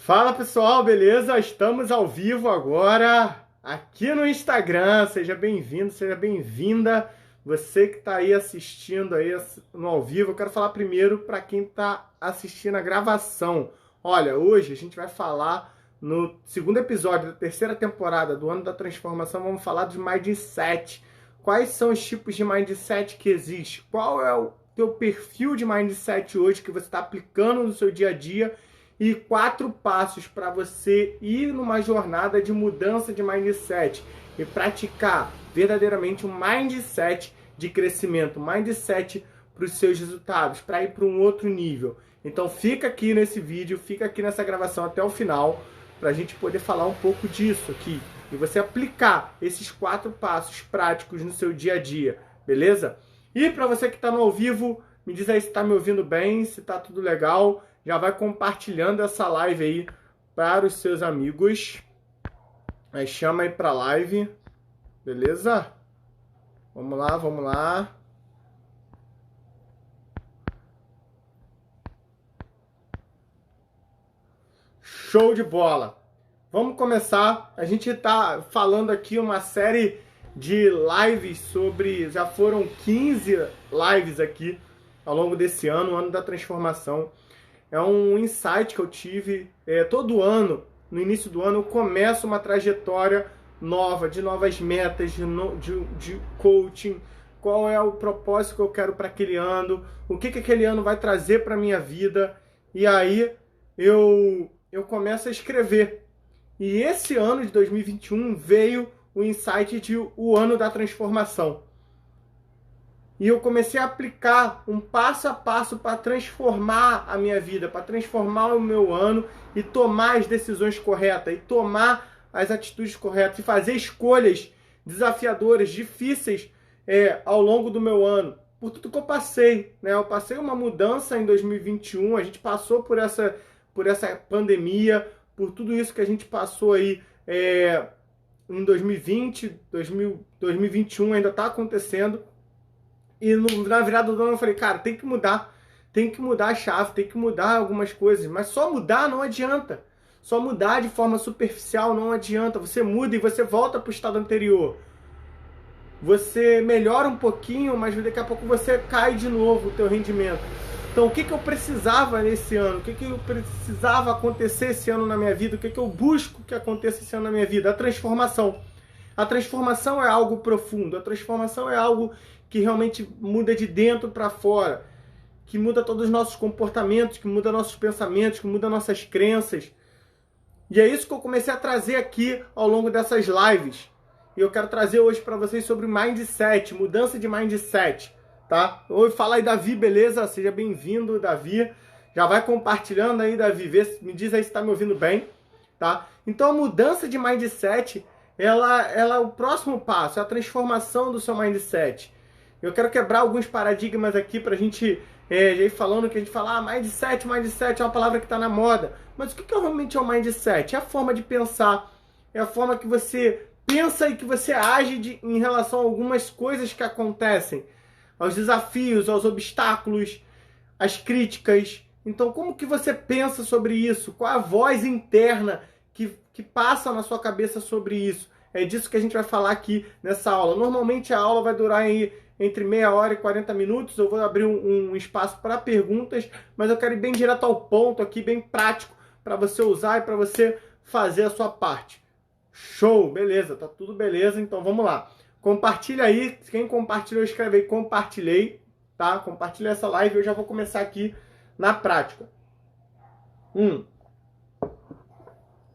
Fala pessoal, beleza? Estamos ao vivo agora aqui no Instagram. Seja bem-vindo, seja bem-vinda. Você que está aí assistindo aí no ao vivo, eu quero falar primeiro para quem está assistindo a gravação. Olha, hoje a gente vai falar no segundo episódio da terceira temporada do Ano da Transformação. Vamos falar de Mindset. Quais são os tipos de Mindset que existe? Qual é o teu perfil de Mindset hoje que você está aplicando no seu dia a dia? E 4 passos para você ir numa jornada de mudança de mindset e praticar verdadeiramente um mindset de crescimento, mindset para os seus resultados, para ir para um outro nível. Então fica aqui nesse vídeo, fica aqui nessa gravação até o final, para a gente poder falar um pouco disso aqui e você aplicar esses 4 passos práticos no seu dia a dia, beleza? E para você que está no ao vivo, me diz aí se está me ouvindo bem, se está tudo legal. Já vai compartilhando essa live aí para os seus amigos. Aí chama aí para a live. Beleza? Vamos lá, vamos lá. Show de bola! Vamos começar. A gente está falando aqui uma série de lives sobre... Já foram 15 lives aqui ao longo desse ano, o ano da transformação. É um insight que eu tive todo ano, no início do ano, eu começo uma trajetória nova, de novas metas, de coaching, qual é o propósito que eu quero para aquele ano, o que aquele ano vai trazer para a minha vida, e aí eu começo a escrever. E esse ano de 2021 veio o insight de o ano da transformação. E eu comecei a aplicar um passo a passo para transformar a minha vida, para transformar o meu ano e tomar as decisões corretas, e tomar as atitudes corretas, e fazer escolhas desafiadoras, difíceis ao longo do meu ano. Por tudo que eu passei, né? Eu passei uma mudança em 2021, a gente passou por essa pandemia, por tudo isso que a gente passou aí em 2020, 2021 ainda está acontecendo. E na virada do ano eu falei, cara, tem que mudar a chave, tem que mudar algumas coisas, mas só mudar não adianta. Só mudar de forma superficial não adianta. Você muda e você volta para o estado anterior. Você melhora um pouquinho, mas daqui a pouco você cai de novo o teu rendimento. Então o que eu precisava nesse ano? O que eu precisava acontecer esse ano na minha vida? O que eu busco que aconteça esse ano na minha vida? A transformação. A transformação é algo profundo, a transformação é algo que realmente muda de dentro para fora, que muda todos os nossos comportamentos, que muda nossos pensamentos, que muda nossas crenças. E é isso que eu comecei a trazer aqui ao longo dessas lives. E eu quero trazer hoje para vocês sobre mindset, mudança de mindset, tá? Oi, fala aí, Davi, beleza? Seja bem-vindo, Davi. Já vai compartilhando aí, Davi, me diz aí se está me ouvindo bem, tá? Então a mudança de mindset, ela é o próximo passo, é a transformação do seu mindset. Eu quero quebrar alguns paradigmas aqui pra gente já ir falando que a gente fala, mindset é uma palavra que está na moda. Mas o que realmente é o mindset? É a forma de pensar, é a forma que você pensa e que você age em relação a algumas coisas que acontecem, aos desafios, aos obstáculos, às críticas. Então, como que você pensa sobre isso? Qual a voz interna que passa na sua cabeça sobre isso? É disso que a gente vai falar aqui nessa aula. Normalmente a aula vai durar aí entre meia hora e 40 minutos. Eu vou abrir um espaço para perguntas, mas eu quero ir bem direto ao ponto aqui, bem prático, para você usar e para você fazer a sua parte. Show! Beleza, tá tudo beleza, então vamos lá. Compartilha aí, quem compartilhou, escreve aí, compartilhei, tá? Compartilha essa live, eu já vou começar aqui na prática.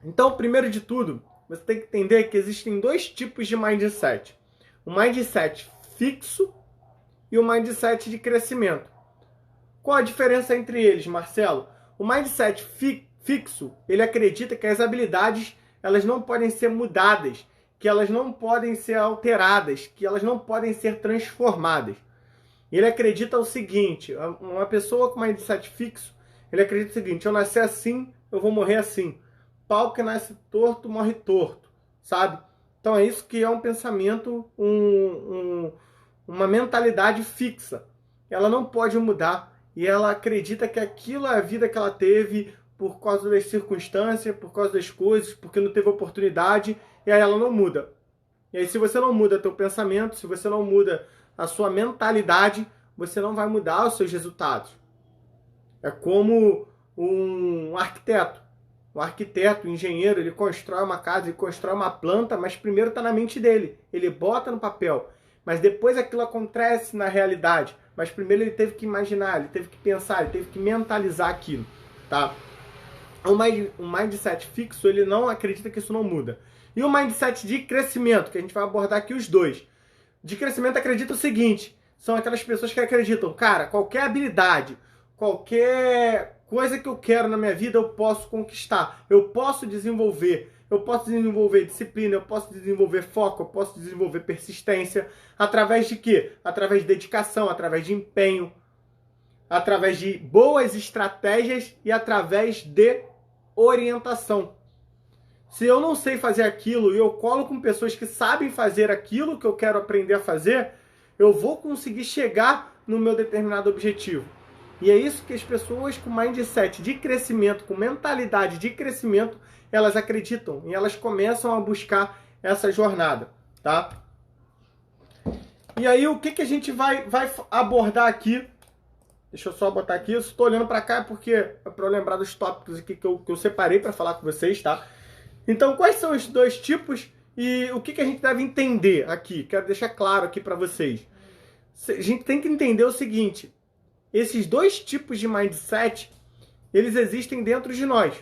Então, primeiro de tudo, você tem que entender que existem 2 tipos de mindset. O mindset fixo e o mindset de crescimento. Qual a diferença entre eles, Marcelo? O mindset fixo, ele acredita que as habilidades elas não podem ser mudadas, que elas não podem ser alteradas, que elas não podem ser transformadas. Ele acredita o seguinte, uma pessoa com mindset fixo, ele acredita o seguinte, eu nasci assim, eu vou morrer assim. Pau que nasce torto, morre torto, sabe? Então é isso que é um pensamento, uma mentalidade fixa. Ela não pode mudar e ela acredita que aquilo é a vida que ela teve, por causa das circunstâncias, por causa das coisas, porque não teve oportunidade, e aí ela não muda. E aí se você não muda teu pensamento, se você não muda a sua mentalidade, você não vai mudar os seus resultados. É como um arquiteto. O arquiteto, o engenheiro, ele constrói uma casa, ele constrói uma planta, mas primeiro está na mente dele. Ele bota no papel. Mas depois aquilo acontece na realidade. Mas primeiro ele teve que imaginar, ele teve que pensar, ele teve que mentalizar aquilo. Tá? O mindset fixo, ele não acredita que isso não muda. E o mindset de crescimento, que a gente vai abordar aqui os dois. De crescimento acredita o seguinte, são aquelas pessoas que acreditam, cara, qualquer habilidade, qualquer coisa que eu quero na minha vida eu posso conquistar, eu posso desenvolver disciplina, eu posso desenvolver foco, eu posso desenvolver persistência, através de quê? Através de dedicação, através de empenho, através de boas estratégias e através de orientação. Se eu não sei fazer aquilo e eu colo com pessoas que sabem fazer aquilo que eu quero aprender a fazer, eu vou conseguir chegar no meu determinado objetivo. E é isso que as pessoas com mindset de crescimento, com mentalidade de crescimento, elas acreditam e elas começam a buscar essa jornada, tá? E aí o que a gente vai abordar aqui? Deixa eu só botar aqui, eu estou olhando para cá porque é para eu lembrar dos tópicos aqui que eu separei para falar com vocês, tá? Então, quais são os dois tipos e o que a gente deve entender aqui? Quero deixar claro aqui para vocês. A gente tem que entender o seguinte, esses dois tipos de mindset, eles existem dentro de nós.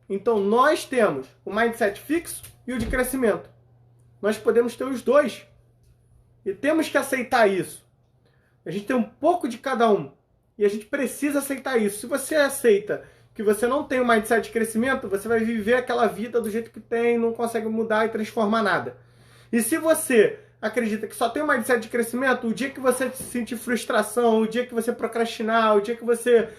Então, nós temos o mindset fixo e o de crescimento. Nós podemos ter os dois. E temos que aceitar isso. A gente tem um pouco de cada um. E a gente precisa aceitar isso. Se você aceita que você não tem um mindset de crescimento, você vai viver aquela vida do jeito que tem, não consegue mudar e transformar nada. E se você acredita que só tem um mindset de crescimento, o dia que você sentir frustração, o dia que você procrastinar, o dia que você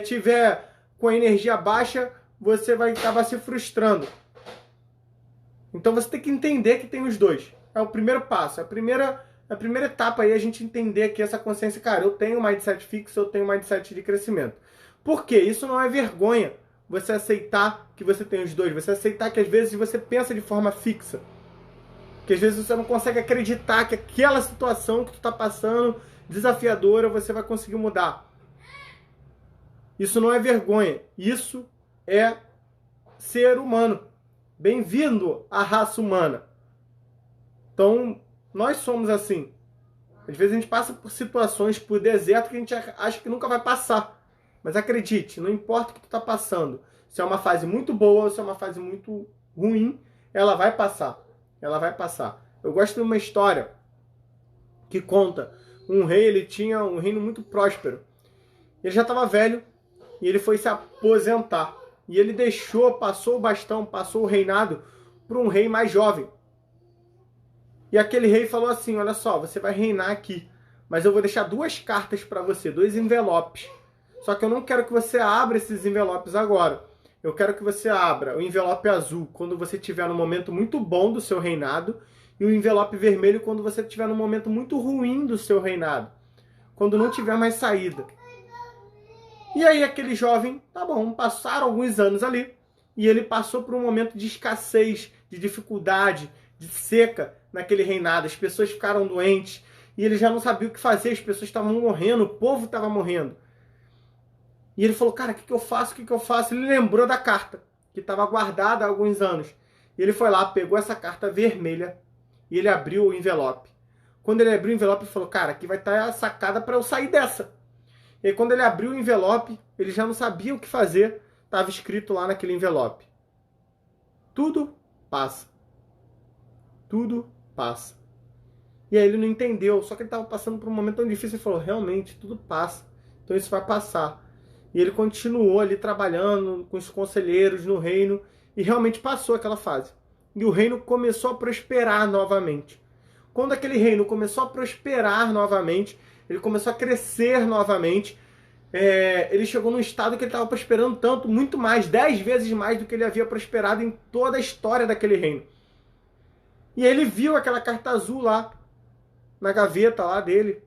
tiver com a energia baixa, você vai acabar se frustrando. Então você tem que entender que tem os dois. É o primeiro passo, a primeira etapa aí é a gente entender que essa consciência, cara, eu tenho um mindset fixo, eu tenho um mindset de crescimento. Por quê? Isso não é vergonha, você aceitar que você tem os dois, você aceitar que às vezes você pensa de forma fixa. Que às vezes você não consegue acreditar que aquela situação que tu está passando, desafiadora, você vai conseguir mudar. Isso não é vergonha, isso é ser humano. Bem-vindo à raça humana. Então, nós somos assim. Às vezes a gente passa por situações, por deserto que a gente acha que nunca vai passar. Mas acredite, não importa o que tu está passando. Se é uma fase muito boa ou se é uma fase muito ruim, ela vai passar. Ela vai passar. Eu gosto de uma história que conta um rei, ele tinha um reino muito próspero. Ele já estava velho e ele foi se aposentar. E ele passou o bastão, passou o reinado para um rei mais jovem. E aquele rei falou assim, olha só, você vai reinar aqui, mas eu vou deixar 2 cartas para você, 2 envelopes. Só que eu não quero que você abra esses envelopes agora. Eu quero que você abra o envelope azul quando você estiver num momento muito bom do seu reinado e o envelope vermelho quando você estiver num momento muito ruim do seu reinado. Quando não tiver mais saída. E aí aquele jovem, tá bom, passaram alguns anos ali e ele passou por um momento de escassez, de dificuldade, de seca naquele reinado. As pessoas ficaram doentes e ele já não sabia o que fazer, as pessoas estavam morrendo, o povo estava morrendo. E ele falou, cara, o que eu faço? O que eu faço? Ele lembrou da carta, que estava guardada há alguns anos. E ele foi lá, pegou essa carta vermelha e ele abriu o envelope. Quando ele abriu o envelope, ele falou, cara, aqui vai estar a sacada para eu sair dessa. E aí, quando ele abriu o envelope, ele já não sabia o que fazer. Estava escrito lá naquele envelope. Tudo passa. Tudo passa. E aí ele não entendeu, só que ele estava passando por um momento tão difícil. Ele falou, realmente, tudo passa. Então isso vai passar. E ele continuou ali trabalhando com os conselheiros no reino e realmente passou aquela fase. E o reino começou a prosperar novamente. Quando aquele reino começou a prosperar novamente, ele começou a crescer novamente, ele chegou num estado que ele estava prosperando tanto, muito mais, 10 vezes mais do que ele havia prosperado em toda a história daquele reino. E ele viu aquela carta azul lá, na gaveta lá dele.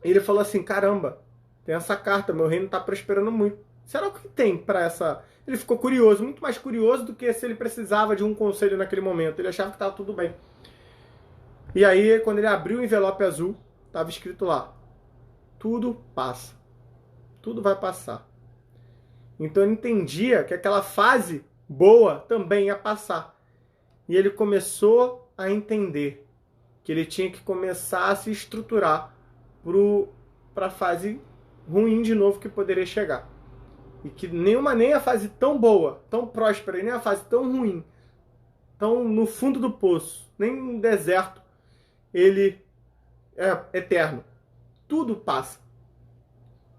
E ele falou assim, caramba, tem essa carta, meu reino está prosperando muito. Será o que tem para essa... Ele ficou curioso, muito mais curioso do que se ele precisava de um conselho naquele momento. Ele achava que estava tudo bem. E aí, quando ele abriu o envelope azul, estava escrito lá: tudo passa. Tudo vai passar. Então ele entendia que aquela fase boa também ia passar. E ele começou a entender que ele tinha que começar a se estruturar para a fase ruim de novo que poderia chegar. E que nem a fase tão boa, tão próspera, e nem a fase tão ruim, tão no fundo do poço, nem no deserto, ele é eterno. Tudo passa.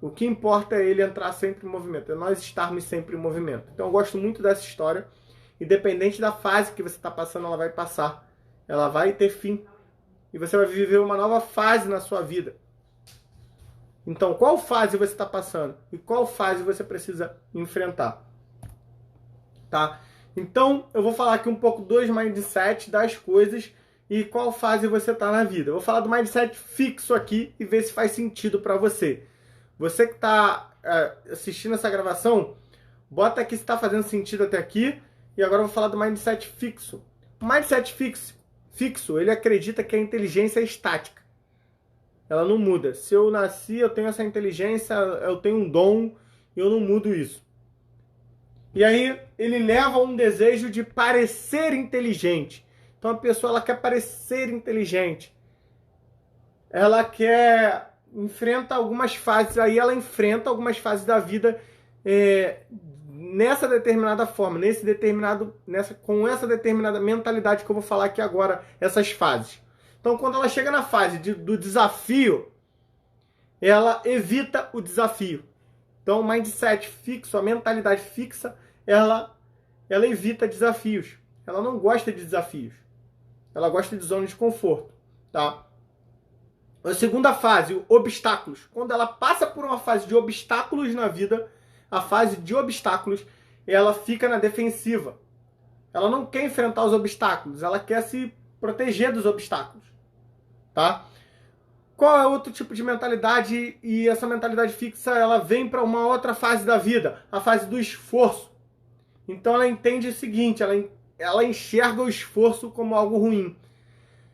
O que importa é ele entrar sempre em movimento, é nós estarmos sempre em movimento. Então eu gosto muito dessa história. Independente da fase que você está passando, ela vai passar. Ela vai ter fim. E você vai viver uma nova fase na sua vida. Então, qual fase você está passando? E qual fase você precisa enfrentar? Tá? Então, eu vou falar aqui um pouco dos mindset, das coisas e qual fase você está na vida. Eu vou falar do mindset fixo aqui e ver se faz sentido para você. Você que está assistindo essa gravação, bota aqui se está fazendo sentido até aqui. E agora eu vou falar do mindset fixo. O mindset fixo, ele acredita que a inteligência é estática. Ela não muda. Se eu nasci, eu tenho essa inteligência, eu tenho um dom, e eu não mudo isso. E aí, ele leva a um desejo de parecer inteligente. Então, a pessoa ela quer parecer inteligente. Ela enfrenta algumas fases, aí ela enfrenta algumas fases da vida nessa determinada forma, com essa determinada mentalidade que eu vou falar aqui agora, essas fases. Então, quando ela chega na fase do desafio, ela evita o desafio. Então, o mindset fixo, a mentalidade fixa, ela evita desafios. Ela não gosta de desafios. Ela gosta de zona de conforto, tá? A segunda fase, obstáculos. Quando ela passa por uma fase de obstáculos na vida, a fase de obstáculos, ela fica na defensiva. Ela não quer enfrentar os obstáculos, ela quer se proteger dos obstáculos, tá? Qual é outro tipo de mentalidade? E essa mentalidade fixa, ela vem para uma outra fase da vida, a fase do esforço. Então ela entende o seguinte, ela enxerga o esforço como algo ruim.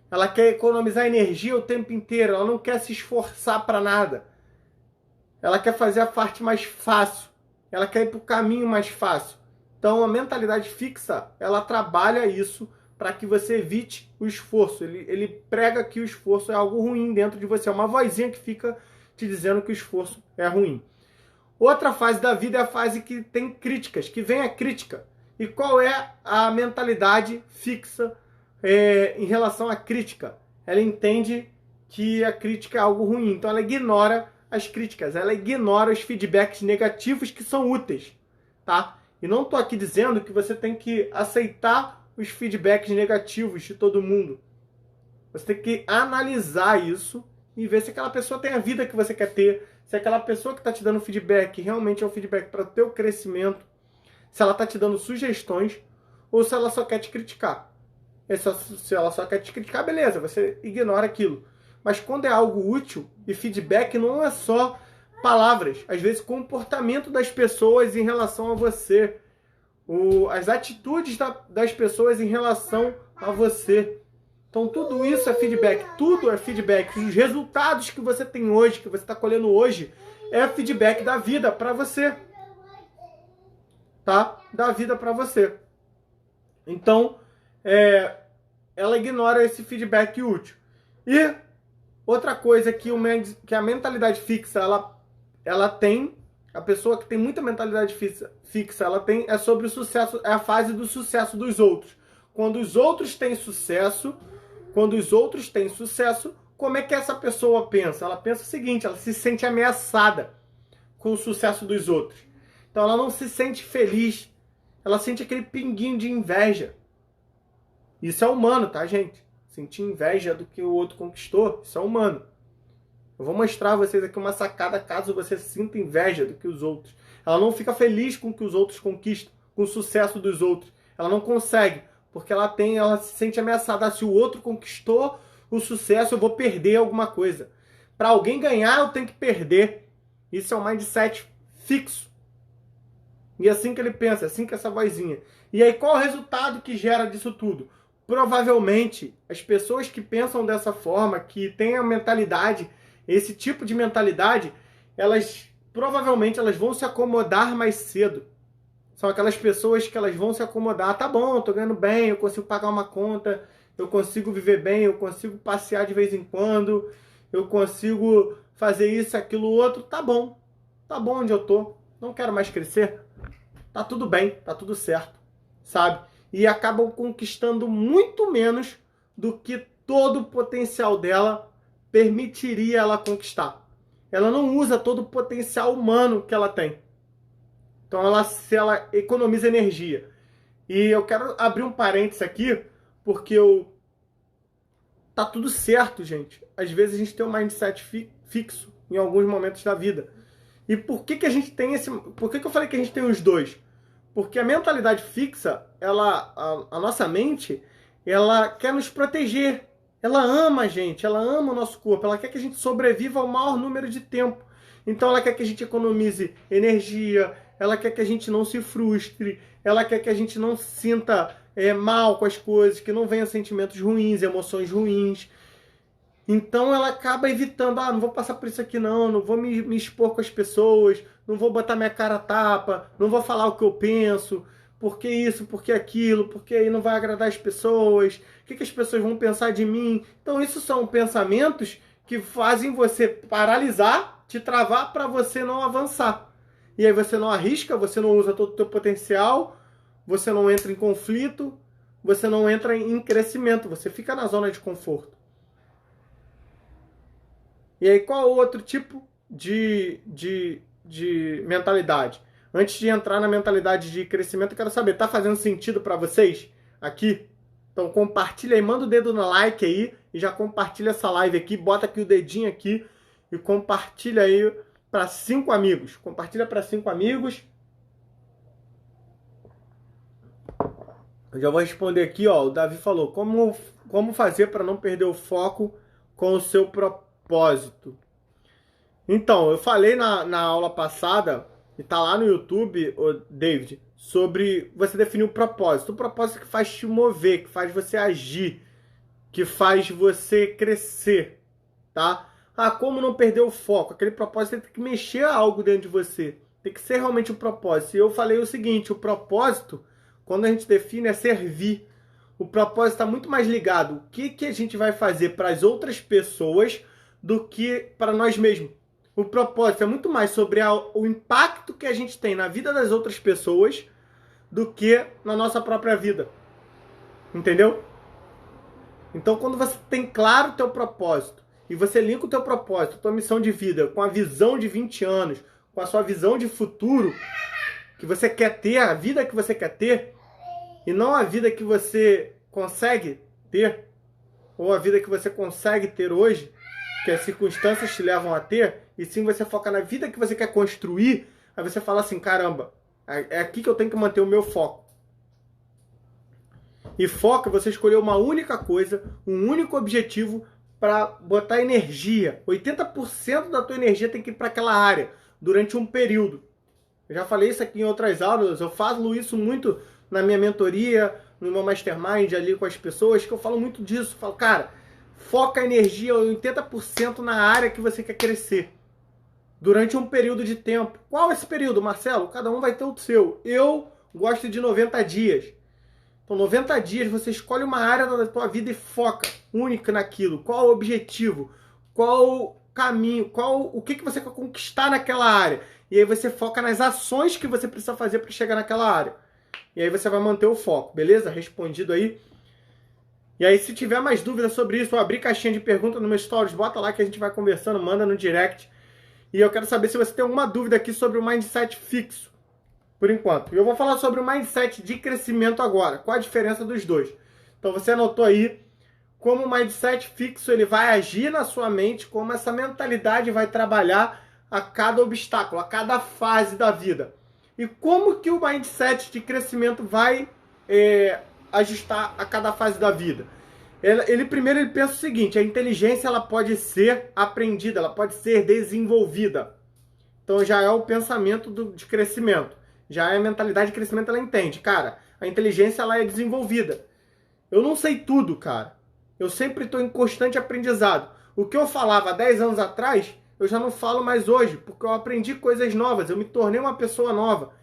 Ela quer economizar energia o tempo inteiro, ela não quer se esforçar para nada. Ela quer fazer a parte mais fácil. Ela quer ir para o caminho mais fácil. Então, a mentalidade fixa, ela trabalha isso para que você evite o esforço. Ele prega que o esforço é algo ruim dentro de você. É uma vozinha que fica te dizendo que o esforço é ruim. Outra fase da vida é a fase que tem críticas, que vem a crítica. E qual é a mentalidade fixa em relação à crítica? Ela entende que a crítica é algo ruim. Então, ela ignora as críticas, ela ignora os feedbacks negativos que são úteis, tá? E não estou aqui dizendo que você tem que aceitar os feedbacks negativos de todo mundo. Você tem que analisar isso e ver se aquela pessoa tem a vida que você quer ter, se aquela pessoa que está te dando feedback realmente é um feedback para o teu crescimento, se ela está te dando sugestões ou se ela só quer te criticar. Se ela só quer te criticar, beleza, você ignora aquilo. Mas quando é algo útil, e feedback não é só palavras, às vezes comportamento das pessoas em relação a você, as atitudes das pessoas em relação a você. Então tudo isso é feedback, tudo é feedback. Os resultados que você tem hoje, que você está colhendo hoje, é feedback da vida para você. Tá? Da vida para você. Então, ela ignora esse feedback útil. E outra coisa que a mentalidade fixa, ela tem, a pessoa que tem muita mentalidade fixa, ela tem, é sobre o sucesso, é a fase do sucesso dos outros. Quando os outros têm sucesso, como é que essa pessoa pensa? Ela pensa o seguinte, ela se sente ameaçada com o sucesso dos outros. Então ela não se sente feliz, ela sente aquele pinguinho de inveja. Isso é humano, tá, gente? Sentir inveja do que o outro conquistou, isso é humano. Eu vou mostrar a vocês aqui uma sacada caso você sinta inveja do que os outros. Ela não fica feliz com o que os outros conquistam, com o sucesso dos outros. Ela não consegue, porque ela se sente ameaçada. Se o outro conquistou o sucesso, eu vou perder alguma coisa. Para alguém ganhar, eu tenho que perder. Isso é um mindset fixo. E é assim que ele pensa, é assim que essa vozinha. E aí qual é o resultado que gera disso tudo? Provavelmente, as pessoas que pensam dessa forma, que têm a mentalidade, esse tipo de mentalidade, provavelmente elas vão se acomodar mais cedo. São aquelas pessoas que elas vão se acomodar. Tá bom, eu tô ganhando bem, eu consigo pagar uma conta, eu consigo viver bem, eu consigo passear de vez em quando, eu consigo fazer isso, aquilo, outro. Tá bom onde eu tô, não quero mais crescer. Tá tudo bem, tá tudo certo, sabe? E acabam conquistando muito menos do que todo o potencial dela permitiria ela conquistar. Ela não usa todo o potencial humano que ela tem. Então se ela economiza energia. E eu quero abrir um parênteses aqui, porque tá tudo certo, gente. Às vezes a gente tem um mindset fixo em alguns momentos da vida. E por que a gente tem esse... Por que eu falei que a gente tem os dois? Porque a mentalidade fixa, a nossa mente, ela quer nos proteger. Ela ama a gente, ela ama o nosso corpo, ela quer que a gente sobreviva ao maior número de tempo. Então ela quer que a gente economize energia, ela quer que a gente não se frustre, ela quer que a gente não se sinta mal com as coisas, que não venha sentimentos ruins, emoções ruins. Então ela acaba evitando, não vou passar por isso aqui não vou me expor com as pessoas, não vou botar minha cara a tapa, não vou falar o que eu penso, porque isso, porque aquilo, porque aí não vai agradar as pessoas, o que as pessoas vão pensar de mim. Então isso são pensamentos que fazem você paralisar, te travar para você não avançar. E aí você não arrisca, você não usa todo o teu potencial, você não entra em conflito, você não entra em crescimento, você fica na zona de conforto. E aí qual outro tipo de mentalidade? Antes de entrar na mentalidade de crescimento, eu quero saber, tá fazendo sentido para vocês aqui? Então compartilha aí, manda o dedo no like aí e já compartilha essa live aqui, bota aqui o dedinho aqui e compartilha aí para 5 amigos. Compartilha para 5 amigos. Eu já vou responder aqui, ó. O Davi falou, como fazer para não perder o foco com o seu propósito? Então, eu falei na aula passada, e tá lá no YouTube, David, sobre você definir o propósito. O propósito que faz te mover, que faz você agir, que faz você crescer, tá? Como não perder o foco? Aquele propósito tem que mexer algo dentro de você. Tem que ser realmente um propósito. E eu falei o seguinte, o propósito, quando a gente define, é servir. O propósito está muito mais ligado o que a gente vai fazer para as outras pessoas do que para nós mesmos. O propósito é muito mais sobre o impacto que a gente tem na vida das outras pessoas do que na nossa própria vida. Entendeu? Então, quando você tem claro o teu propósito e você linka o teu propósito, a tua missão de vida com a visão de 20 anos, com a sua visão de futuro que você quer ter, a vida que você quer ter, e não a vida que você consegue ter, ou a vida que você consegue ter hoje, que as circunstâncias te levam a ter, e sim você foca na vida que você quer construir, aí você fala assim, caramba, é aqui que eu tenho que manter o meu foco. E foco é você escolher uma única coisa, um único objetivo para botar energia. 80% da tua energia tem que ir para aquela área, durante um período. Eu já falei isso aqui em outras aulas, eu falo isso muito na minha mentoria, no meu mastermind ali com as pessoas, que eu falo muito disso. Eu falo, cara, foca a energia 80% na área que você quer crescer. Durante um período de tempo. Qual é esse período, Marcelo? Cada um vai ter o seu. Eu gosto de 90 dias. Então, 90 dias você escolhe uma área da tua vida e foca única naquilo. Qual o objetivo? Qual o caminho? O que você quer conquistar naquela área? E aí você foca nas ações que você precisa fazer para chegar naquela área. E aí você vai manter o foco, beleza? Respondido aí. E aí, se tiver mais dúvidas sobre isso, eu abri caixinha de perguntas no meu stories, bota lá que a gente vai conversando, manda no direct. E eu quero saber se você tem alguma dúvida aqui sobre o mindset fixo, por enquanto. E eu vou falar sobre o mindset de crescimento agora. Qual a diferença dos dois? Então você anotou aí como o mindset fixo ele vai agir na sua mente, como essa mentalidade vai trabalhar a cada obstáculo, a cada fase da vida. E como que o mindset de crescimento vai ajustar a cada fase da vida? Primeiro ele pensa o seguinte, a inteligência ela pode ser aprendida, ela pode ser desenvolvida. Então já é o pensamento de crescimento. Já é a mentalidade de crescimento, ela entende. Cara, a inteligência ela é desenvolvida. Eu não sei tudo, cara. Eu sempre estou em constante aprendizado. O que eu falava há 10 anos atrás, eu já não falo mais hoje, porque eu aprendi coisas novas, eu me tornei uma pessoa nova.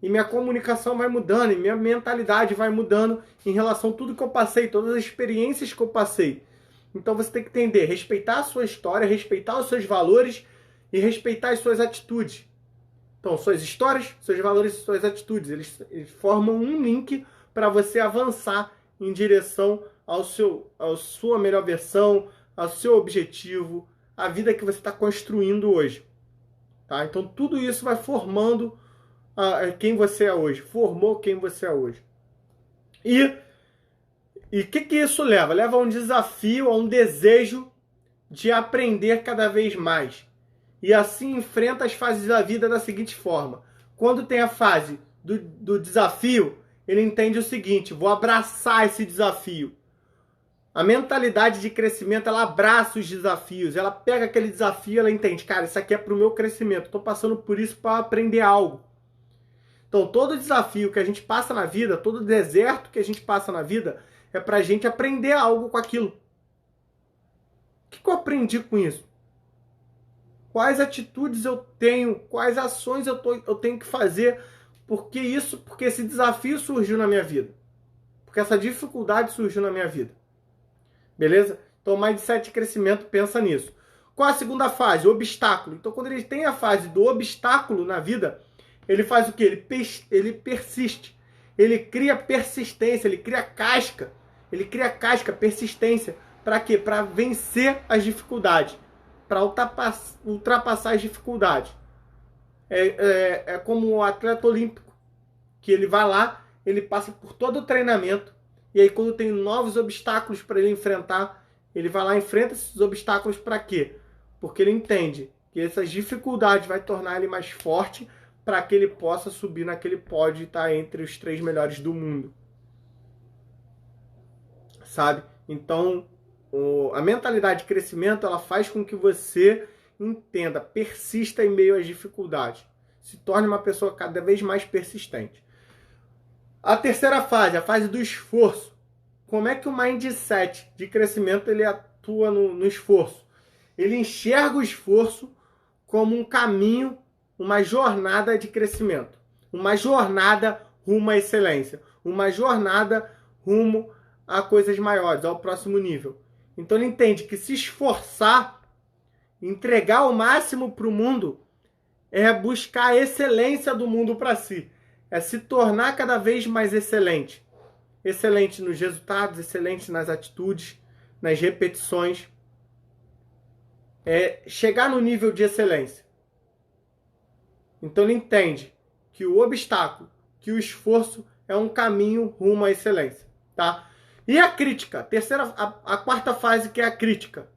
E minha comunicação vai mudando, e minha mentalidade vai mudando em relação a tudo que eu passei, todas as experiências que eu passei. Então você tem que entender, respeitar a sua história, respeitar os seus valores e respeitar as suas atitudes. Então, suas histórias, seus valores e suas atitudes, eles formam um link para você avançar em direção à sua melhor versão, ao seu objetivo, a vida que você está construindo hoje. Tá? Então, tudo isso vai formando quem você é hoje, formou quem você é hoje. E o que isso leva? Leva a um desafio, a um desejo de aprender cada vez mais. E assim enfrenta as fases da vida da seguinte forma. Quando tem a fase do desafio, ele entende o seguinte: vou abraçar esse desafio. A mentalidade de crescimento, ela abraça os desafios. Ela pega aquele desafio, ela entende, cara, isso aqui é para o meu crescimento. Estou passando por isso para aprender algo. Então, todo desafio que a gente passa na vida, todo deserto que a gente passa na vida, é para a gente aprender algo com aquilo. O que eu aprendi com isso? Quais atitudes eu tenho? Quais ações eu tenho que fazer? Porque esse desafio surgiu na minha vida. Porque essa dificuldade surgiu na minha vida. Beleza? Então, o mindset de crescimento pensa nisso. Qual a segunda fase? O obstáculo. Então, quando ele tem a fase do obstáculo na vida, ele faz o quê? Ele persiste. Ele cria persistência, ele cria casca. Ele cria casca, persistência. Para quê? Para vencer as dificuldades. Para ultrapassar as dificuldades. É como o atleta olímpico, que ele vai lá, ele passa por todo o treinamento, e aí quando tem novos obstáculos para ele enfrentar, ele vai lá e enfrenta esses obstáculos para quê? Porque ele entende que essas dificuldades vai tornar ele mais forte para que ele possa subir naquele pódio e estar entre os 3 melhores do mundo. Sabe? Então, a mentalidade de crescimento, ela faz com que você entenda, persista em meio às dificuldades. Se torne uma pessoa cada vez mais persistente. A terceira fase, a fase do esforço. Como é que o mindset de crescimento ele atua no esforço? Ele enxerga o esforço como um caminho, uma jornada de crescimento. Uma jornada rumo à excelência. Uma jornada rumo a coisas maiores, ao próximo nível. Então ele entende que se esforçar, entregar o máximo para o mundo, é buscar a excelência do mundo para si. É se tornar cada vez mais excelente. Excelente nos resultados, excelente nas atitudes, nas repetições. É chegar no nível de excelência. Então ele entende que o obstáculo, que o esforço é um caminho rumo à excelência. Tá? E a crítica? A quarta fase, que é a crítica.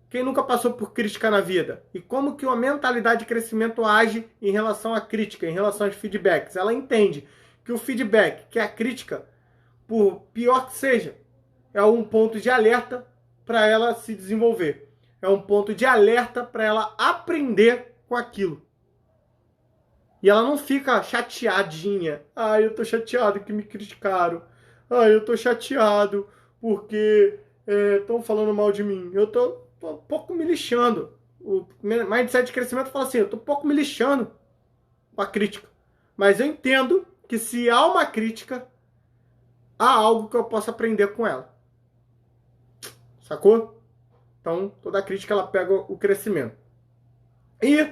Quem nunca passou por crítica na vida? E como que a mentalidade de crescimento age em relação à crítica, em relação aos feedbacks? Ela entende que o feedback, que é a crítica, por pior que seja, é um ponto de alerta para ela se desenvolver. É um ponto de alerta para ela aprender com aquilo. E ela não fica chateadinha. Ah, eu tô chateado que me criticaram. Ah, eu tô chateado porque estão falando mal de mim. Eu tô um pouco me lixando. O mindset de crescimento fala assim, eu tô um pouco me lixando com a crítica. Mas eu entendo que se há uma crítica, há algo que eu possa aprender com ela. Sacou? Então, toda crítica ela pega o crescimento. E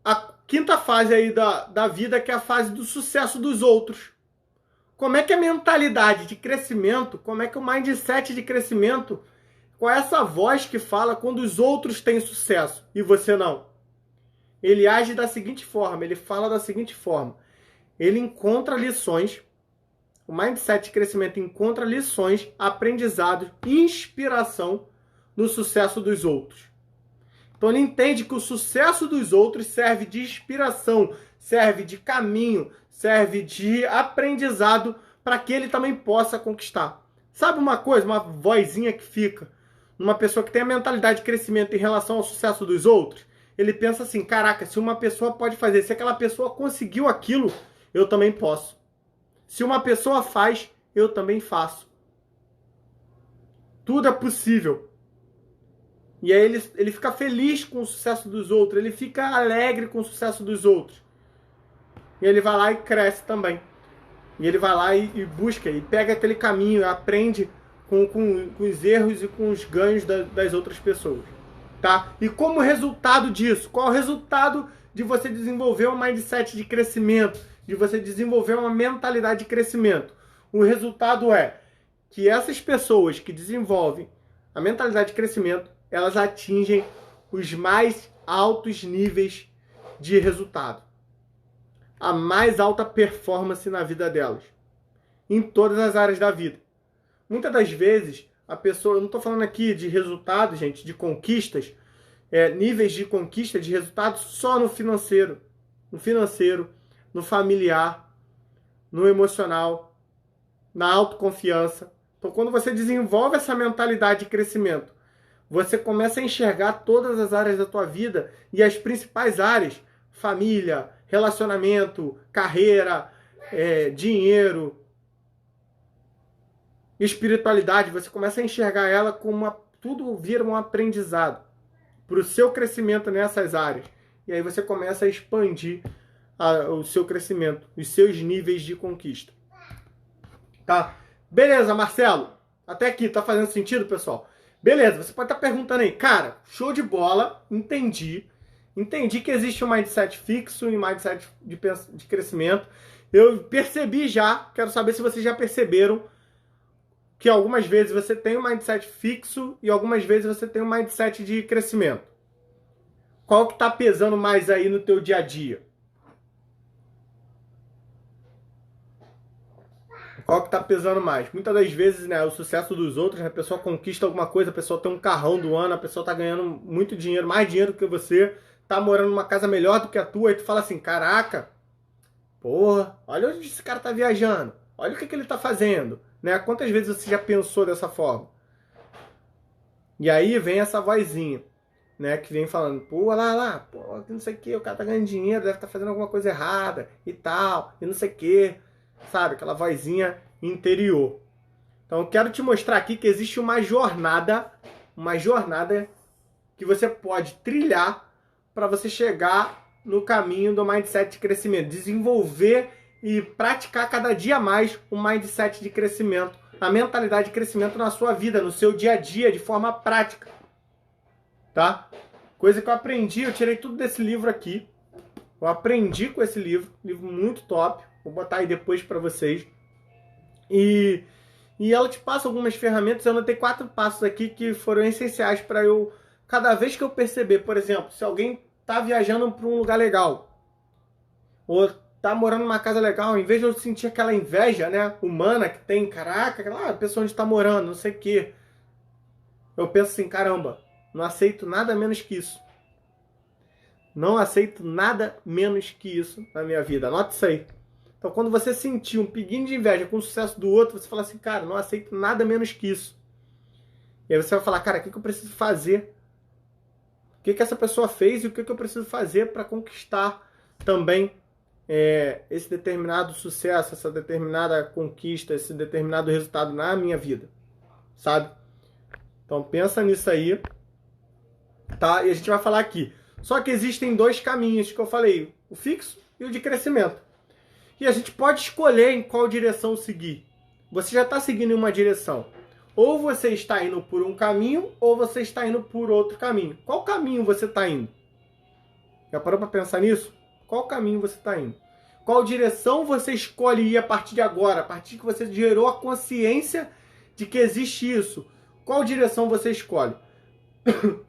a quinta fase aí da vida, que é a fase do sucesso dos outros. Como é que a mentalidade de crescimento, como é que o mindset de crescimento, qual é essa voz que fala quando os outros têm sucesso e você não? Ele age da seguinte forma, ele fala da seguinte forma. Ele encontra lições, o mindset de crescimento encontra lições, aprendizados, inspiração no sucesso dos outros. Então ele entende que o sucesso dos outros serve de inspiração, serve de caminho, serve de aprendizado para que ele também possa conquistar. Sabe uma coisa, uma vozinha que fica numa pessoa que tem a mentalidade de crescimento em relação ao sucesso dos outros? Ele pensa assim, caraca, se uma pessoa pode fazer, se aquela pessoa conseguiu aquilo, eu também posso. Se uma pessoa faz, eu também faço. Tudo é possível. E aí ele fica feliz com o sucesso dos outros, ele fica alegre com o sucesso dos outros. E ele vai lá e cresce também. E ele vai lá e busca, e pega aquele caminho, aprende com os erros e com os ganhos das outras pessoas. Tá? E como resultado disso, qual é o resultado de você desenvolver um mindset de crescimento, de você desenvolver uma mentalidade de crescimento? O resultado é que essas pessoas que desenvolvem a mentalidade de crescimento, elas atingem os mais altos níveis de resultado. A mais alta performance na vida delas. Em todas as áreas da vida. Muitas das vezes, a pessoa... Eu não estou falando aqui de resultados, gente, de conquistas, níveis de conquista, de resultados só no financeiro. No financeiro, no familiar, no emocional, na autoconfiança. Então, quando você desenvolve essa mentalidade de crescimento, você começa a enxergar todas as áreas da tua vida e as principais áreas, família, relacionamento, carreira, dinheiro, espiritualidade, você começa a enxergar ela como tudo vira um aprendizado para o seu crescimento nessas áreas. E aí você começa a expandir o seu crescimento, os seus níveis de conquista. Tá? Beleza, Marcelo? Até aqui, tá fazendo sentido, pessoal? Beleza, você pode estar perguntando aí, cara, show de bola, entendi. Entendi que existe um mindset fixo e um mindset de crescimento. Eu percebi já, quero saber se vocês já perceberam que algumas vezes você tem um mindset fixo e algumas vezes você tem um mindset de crescimento. Qual que está pesando mais aí no teu dia a dia? Qual que está pesando mais? Muitas das vezes, né, o sucesso dos outros, né, a pessoa conquista alguma coisa, a pessoa tem um carrão do ano, a pessoa está ganhando muito dinheiro, mais dinheiro do que você, tá morando numa casa melhor do que a tua, e tu fala assim, caraca, porra, olha onde esse cara tá viajando, olha o que ele tá fazendo, né? Quantas vezes você já pensou dessa forma? E aí vem essa vozinha, né, que vem falando, pô, lá, pô, não sei o que, o cara tá ganhando dinheiro, deve estar fazendo alguma coisa errada, e tal, e não sei o que, sabe, aquela vozinha interior. Então eu quero te mostrar aqui que existe uma jornada que você pode trilhar para você chegar no caminho do mindset de crescimento, desenvolver e praticar cada dia mais o mindset de crescimento, a mentalidade de crescimento na sua vida, no seu dia a dia, de forma prática. Tá? Coisa que eu aprendi, eu tirei tudo desse livro aqui. Eu aprendi com esse livro muito top. Vou botar aí depois para vocês. E ela te passa algumas ferramentas. Eu anotei 4 passos aqui que foram essenciais para eu, cada vez que eu perceber, por exemplo, se alguém tá viajando para um lugar legal, ou tá morando numa casa legal, em vez de eu sentir aquela inveja, né, humana que tem, caraca, a pessoa onde tá morando, não sei o quê, eu penso assim, caramba, não aceito nada menos que isso. Não aceito nada menos que isso na minha vida. Anote isso aí. Então, quando você sentir um pinguinho de inveja com o sucesso do outro, você fala assim, cara, não aceito nada menos que isso. E aí você vai falar, cara, o que eu preciso fazer? O que essa pessoa fez e o que eu preciso fazer para conquistar também esse determinado sucesso, essa determinada conquista, esse determinado resultado na minha vida, sabe? Então pensa nisso aí, tá? E a gente vai falar aqui. Só que existem 2 caminhos que eu falei, o fixo e o de crescimento. E a gente pode escolher em qual direção seguir. Você já está seguindo em uma direção. Ou você está indo por um caminho, ou você está indo por outro caminho. Qual caminho você está indo? Já parou para pensar nisso? Qual caminho você está indo? Qual direção você escolhe ir a partir de agora? A partir que você gerou a consciência de que existe isso. Qual direção você escolhe?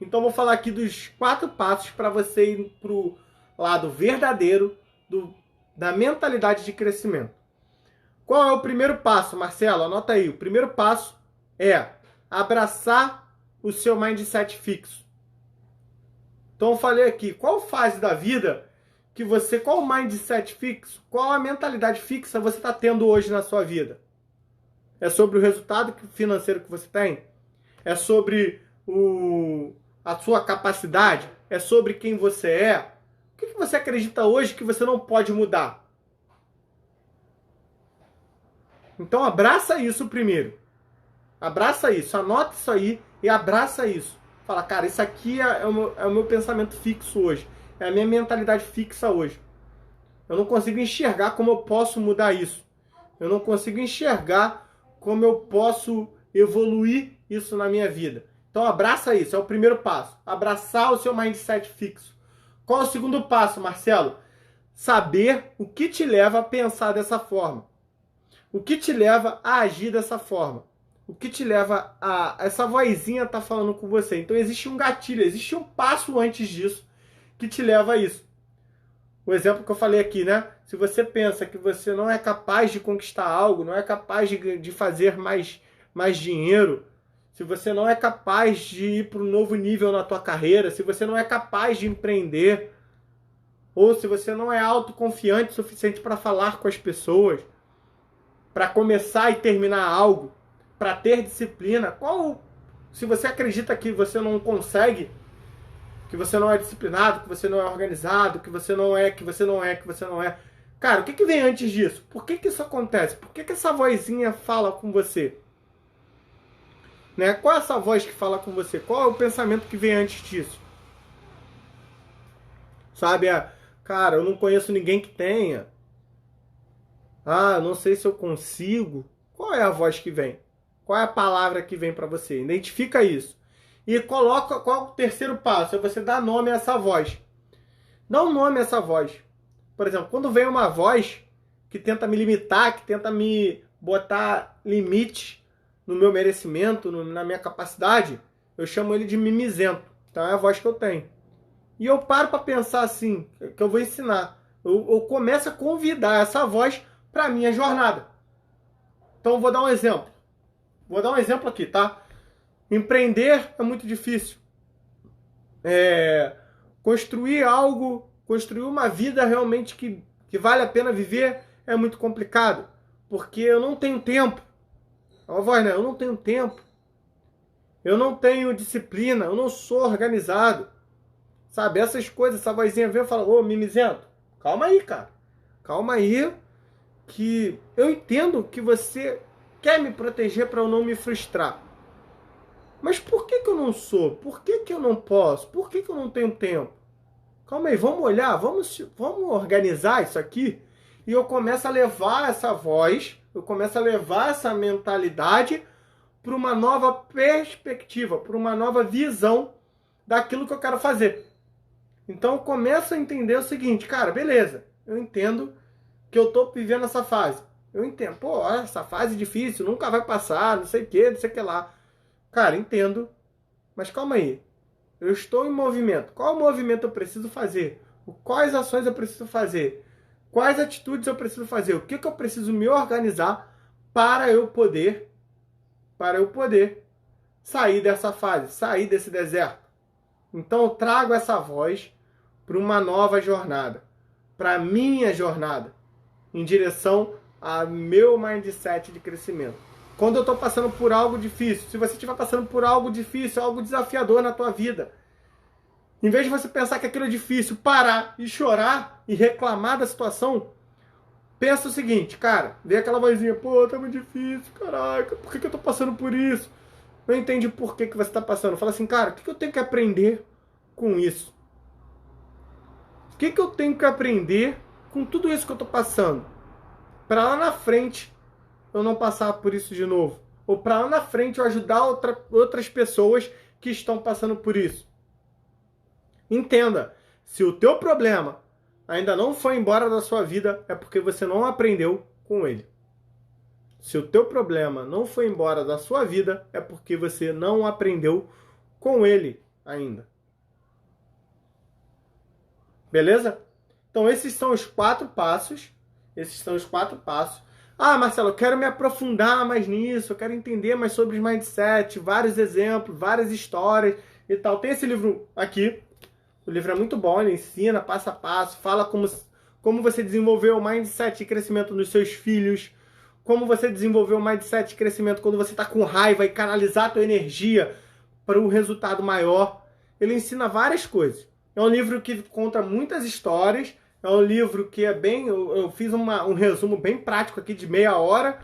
Então vou falar aqui dos 4 passos para você ir para o lado verdadeiro da mentalidade de crescimento. Qual é o primeiro passo, Marcelo? Anota aí. O primeiro passo é abraçar o seu mindset fixo. Então eu falei aqui, qual fase da vida que você, qual o mindset fixo, qual a mentalidade fixa você está tendo hoje na sua vida? É sobre o resultado financeiro que você tem? É sobre a sua capacidade? É sobre quem você é? O que você acredita hoje que você não pode mudar? Então abraça isso primeiro. Abraça isso, anota isso aí e abraça isso. Fala, cara, isso aqui é o meu pensamento fixo hoje. É a minha mentalidade fixa hoje. Eu não consigo enxergar como eu posso mudar isso. Eu não consigo enxergar como eu posso evoluir isso na minha vida. Então abraça isso, é o primeiro passo. Abraçar o seu mindset fixo. Qual é o segundo passo, Marcelo? Saber o que te leva a pensar dessa forma. O que te leva a agir dessa forma. O que te leva a... Essa vozinha tá falando com você. Então existe um gatilho, existe um passo antes disso que te leva a isso. O exemplo que eu falei aqui, né? Se você pensa que você não é capaz de conquistar algo, não é capaz de fazer mais dinheiro, se você não é capaz de ir para um novo nível na tua carreira, se você não é capaz de empreender, ou se você não é autoconfiante o suficiente para falar com as pessoas, para começar e terminar algo, para ter disciplina, se você acredita que você não consegue, que você não é disciplinado, que você não é organizado, que você não é. Cara, o que vem antes disso? Por que isso acontece? Por que essa vozinha fala com você? Né? Qual é essa voz que fala com você? Qual é o pensamento que vem antes disso? Sabe, cara, eu não conheço ninguém que tenha. Ah, não sei se eu consigo. Qual é a voz que vem? Qual é a palavra que vem para você? Identifica isso. E coloca qual é o terceiro passo? É você dar nome a essa voz. Dá um nome a essa voz. Por exemplo, quando vem uma voz que tenta me limitar, que tenta me botar limite no meu merecimento, na minha capacidade, eu chamo ele de mimizento. Então é a voz que eu tenho. E eu paro para pensar assim, que eu vou ensinar. Eu começo a convidar essa voz para a minha jornada. Então eu vou dar um exemplo. Vou dar um exemplo aqui, tá? Empreender é muito difícil. Construir algo, construir uma vida realmente que vale a pena viver é muito complicado. Porque eu não tenho tempo. É uma voz, né? Eu não tenho tempo. Eu não tenho disciplina. Eu não sou organizado. Sabe? Essas coisas, essa vozinha vem e fala, ô, mimizento, calma aí, cara. Calma aí, que eu entendo que você quer me proteger para eu não me frustrar. Mas por que eu não sou? Por que eu não posso? Por que eu não tenho tempo? Calma aí, vamos olhar, vamos organizar isso aqui. E eu começo a levar essa voz, eu começo a levar essa mentalidade para uma nova perspectiva, para uma nova visão daquilo que eu quero fazer. Então eu começo a entender o seguinte, cara, beleza, eu entendo que eu estou vivendo essa fase. Eu entendo, pô, essa fase é difícil, nunca vai passar, não sei o que, não sei o que lá. Cara, entendo, mas calma aí. Eu estou em movimento. Qual movimento eu preciso fazer? Quais ações eu preciso fazer? Quais atitudes eu preciso fazer? O que eu preciso me organizar para eu poder sair dessa fase, sair desse deserto? Então eu trago essa voz para uma nova jornada, para a minha jornada, em direção ao meu mindset de crescimento. Quando eu estou passando por algo difícil, se você estiver passando por algo difícil, algo desafiador na tua vida, em vez de você pensar que aquilo é difícil, parar e chorar e reclamar da situação, pensa o seguinte, cara, vê aquela vozinha, pô, tá muito difícil, caraca, por que eu estou passando por isso? Não entende por que você está passando. Fala assim, cara, o que eu tenho que aprender com isso? O que eu tenho que aprender com tudo isso que eu estou passando? Para lá na frente eu não passar por isso de novo. Ou para lá na frente eu ajudar outras pessoas que estão passando por isso. Entenda, se o teu problema ainda não foi embora da sua vida, é porque você não aprendeu com ele. Se o teu problema não foi embora da sua vida, é porque você não aprendeu com ele ainda. Beleza? Então esses são os 4 passos. Ah, Marcelo, eu quero me aprofundar mais nisso, eu quero entender mais sobre os mindset, vários exemplos, várias histórias e tal. Tem esse livro aqui. O livro é muito bom, ele ensina passo a passo, fala como você desenvolveu o mindset de crescimento nos seus filhos, como você desenvolveu o mindset de crescimento quando você está com raiva e canalizar a tua energia para um resultado maior. Ele ensina várias coisas. É um livro que conta muitas histórias, é um livro que é bem... Eu fiz um resumo bem prático aqui de meia hora,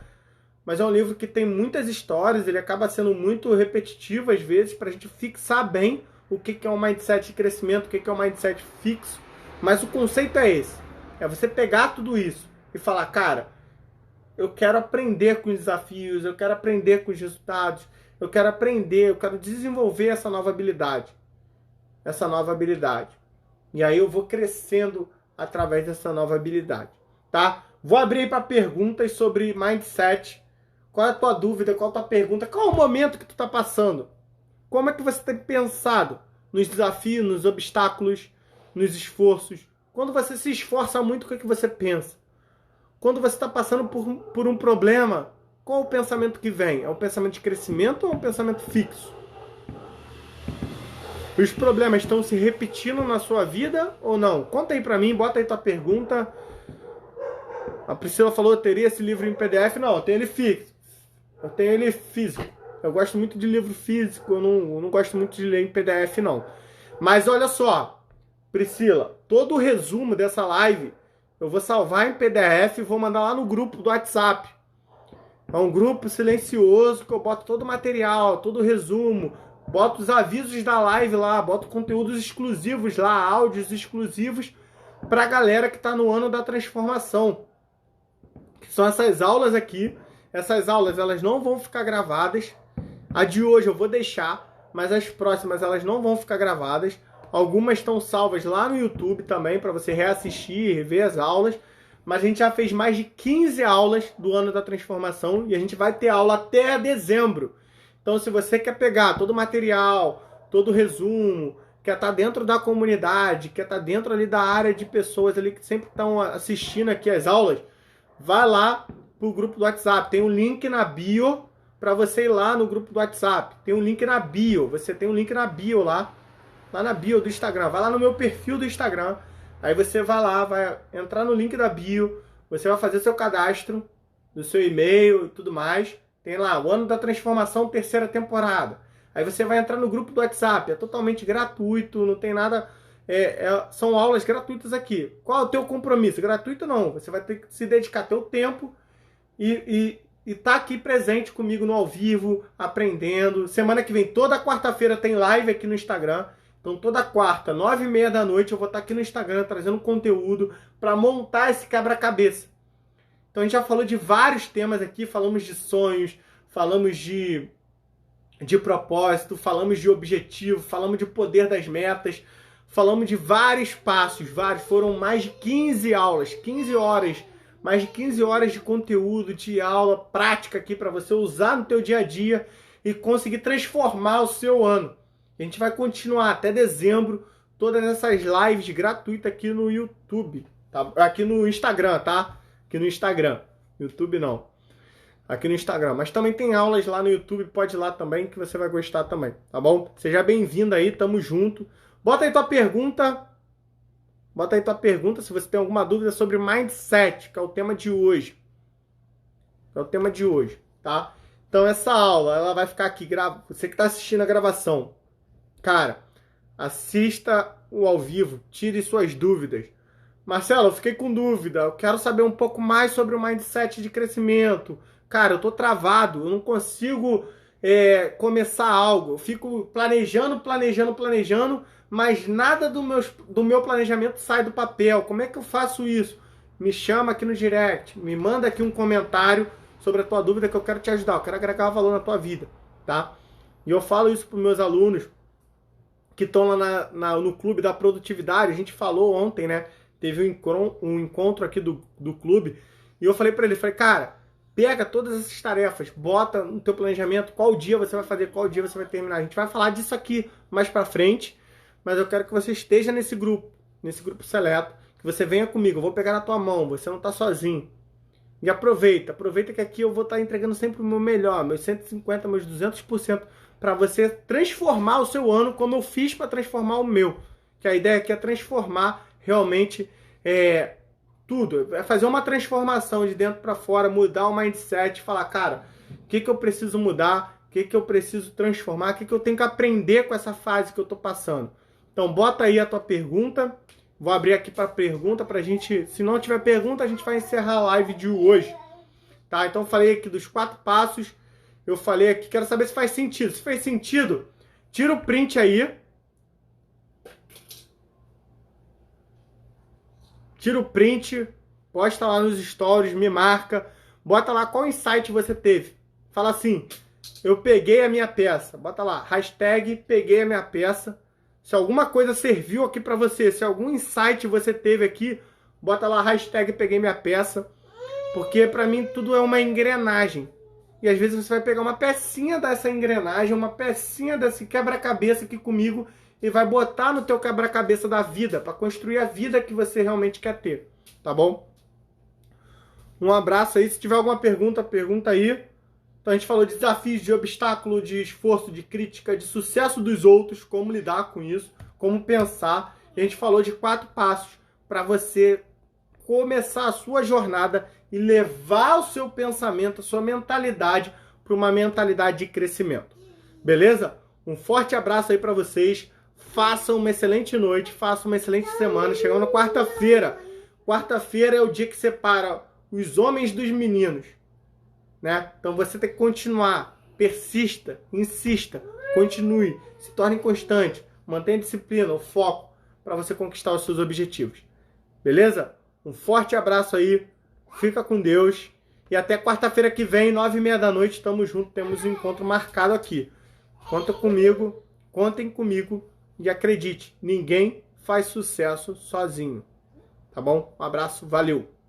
mas é um livro que tem muitas histórias, ele acaba sendo muito repetitivo às vezes, para a gente fixar bem o que é um mindset de crescimento, o que é um mindset fixo. Mas o conceito é esse, é você pegar tudo isso e falar, cara, eu quero aprender com os desafios, eu quero aprender com os resultados, eu quero aprender, eu quero desenvolver essa nova habilidade. Essa nova habilidade. E aí eu vou crescendo através dessa nova habilidade, tá? Vou abrir para perguntas sobre mindset. Qual é a tua dúvida? Qual é a tua pergunta? Qual é o momento que tu está passando? Como é que você tem pensado nos desafios, nos obstáculos, nos esforços? Quando você se esforça muito, o que é que você pensa? Quando você está passando por um problema, qual é o pensamento que vem? É um pensamento de crescimento ou é um pensamento fixo? Os problemas estão se repetindo na sua vida ou não? Conta aí pra mim, bota aí tua pergunta. A Priscila falou, eu teria esse livro em PDF? Não, eu tenho ele fixo. Eu tenho ele físico. Eu gosto muito de livro físico, eu não gosto muito de ler em PDF, não. Mas olha só, Priscila, todo o resumo dessa live eu vou salvar em PDF e vou mandar lá no grupo do WhatsApp. É um grupo silencioso que eu boto todo o material, todo o resumo, boto os avisos da live lá, boto conteúdos exclusivos lá, áudios exclusivos pra galera que tá no ano da transformação. Que são essas aulas aqui. Essas aulas, elas não vão ficar gravadas. A de hoje eu vou deixar, mas as próximas elas não vão ficar gravadas. Algumas estão salvas lá no YouTube também, para você reassistir, rever as aulas. Mas a gente já fez mais de 15 aulas do ano da transformação e a gente vai ter aula até dezembro. Então, se você quer pegar todo o material, todo o resumo, quer estar dentro da comunidade, quer estar dentro ali da área de pessoas ali que sempre estão assistindo aqui as aulas, vai lá pro grupo do WhatsApp. Tem um link na bio para você ir lá no grupo do WhatsApp. Tem um link na bio. Você tem um link na bio lá na bio do Instagram. Vai lá no meu perfil do Instagram. Aí você vai lá, vai entrar no link da bio. Você vai fazer seu cadastro, do seu e-mail e tudo mais. Tem lá, o Ano da Transformação, 3ª temporada. Aí você vai entrar no grupo do WhatsApp. É totalmente gratuito, não tem nada... são aulas gratuitas aqui. Qual é o teu compromisso? Gratuito não. Você vai ter que se dedicar teu tempo e tá aqui presente comigo no ao vivo, aprendendo. Semana que vem, toda quarta-feira tem live aqui no Instagram. Então toda quarta, 9h30 da noite, eu vou estar aqui no Instagram trazendo conteúdo para montar esse quebra-cabeça. Então a gente já falou de vários temas aqui, falamos de sonhos, falamos de propósito, falamos de objetivo, falamos de poder das metas, falamos de vários passos, foram mais de 15 aulas, 15 horas, mais de 15 horas de conteúdo, de aula prática aqui para você usar no teu dia a dia e conseguir transformar o seu ano. A gente vai continuar até dezembro, todas essas lives gratuitas aqui no YouTube, tá? Aqui no Instagram, tá? Aqui no Instagram, YouTube não. Aqui no Instagram, mas também tem aulas lá no YouTube, pode ir lá também que você vai gostar também, tá bom? Seja bem-vindo aí, tamo junto. Bota aí tua pergunta se você tem alguma dúvida sobre mindset, que é o tema de hoje. Tá? Então essa aula, ela vai ficar aqui, você que tá assistindo a gravação, cara, assista o ao vivo, tire suas dúvidas. Marcelo, eu fiquei com dúvida, eu quero saber um pouco mais sobre o mindset de crescimento. Cara, eu tô travado, eu não consigo começar algo. Eu fico planejando, mas nada do meu planejamento sai do papel. Como é que eu faço isso? Me chama aqui no direct, me manda aqui um comentário sobre a tua dúvida que eu quero te ajudar, eu quero agregar valor na tua vida, tá? E eu falo isso para os meus alunos que estão lá no Clube da Produtividade. A gente falou ontem, né? Teve um encontro aqui do clube e eu falei para ele, cara, pega todas essas tarefas, bota no teu planejamento qual dia você vai fazer, qual dia você vai terminar. A gente vai falar disso aqui mais pra frente, mas eu quero que você esteja nesse grupo seleto, que você venha comigo, eu vou pegar na tua mão, você não tá sozinho. E aproveita que aqui eu vou estar entregando sempre o meu melhor, meus 150%, meus 200%, para você transformar o seu ano como eu fiz para transformar o meu. Que a ideia aqui é transformar realmente tudo, é fazer uma transformação de dentro para fora, mudar o mindset, falar, cara, o que eu preciso mudar, o que eu preciso transformar, o que eu tenho que aprender com essa fase que eu tô passando. Então bota aí a tua pergunta, vou abrir aqui para pergunta pra gente, se não tiver pergunta a gente vai encerrar a live de hoje, tá? Então eu falei aqui dos 4 passos, eu falei aqui, quero saber se faz sentido. Se fez sentido, tira o print aí. Tira o print, posta lá nos stories, me marca, bota lá qual insight você teve. Fala assim, eu peguei a minha peça. Bota lá, hashtag peguei a minha peça. Se alguma coisa serviu aqui pra você, se algum insight você teve aqui, bota lá, hashtag peguei minha peça. Porque pra mim tudo é uma engrenagem. E às vezes você vai pegar uma pecinha dessa engrenagem, uma pecinha desse quebra-cabeça aqui comigo e vai botar no teu quebra-cabeça da vida, para construir a vida que você realmente quer ter, tá bom? Um abraço aí, se tiver alguma pergunta, pergunta aí. Então a gente falou de desafios, de obstáculo, de esforço, de crítica, de sucesso dos outros, como lidar com isso, como pensar. E a gente falou de 4 passos para você começar a sua jornada e levar o seu pensamento, a sua mentalidade para uma mentalidade de crescimento. Beleza? Um forte abraço aí para vocês. Façam uma excelente noite, façam uma excelente semana. Chegando na quarta-feira. Quarta-feira é o dia que separa os homens dos meninos, né? Então você tem que continuar. Persista, insista, continue, se torne constante, mantenha a disciplina, o foco para você conquistar os seus objetivos. Beleza? Um forte abraço aí. Fica com Deus. E até quarta-feira que vem, 9h30 da noite, estamos juntos. Temos um encontro marcado aqui. Conta comigo, contem comigo. E acredite, ninguém faz sucesso sozinho. Tá bom? Um abraço, valeu!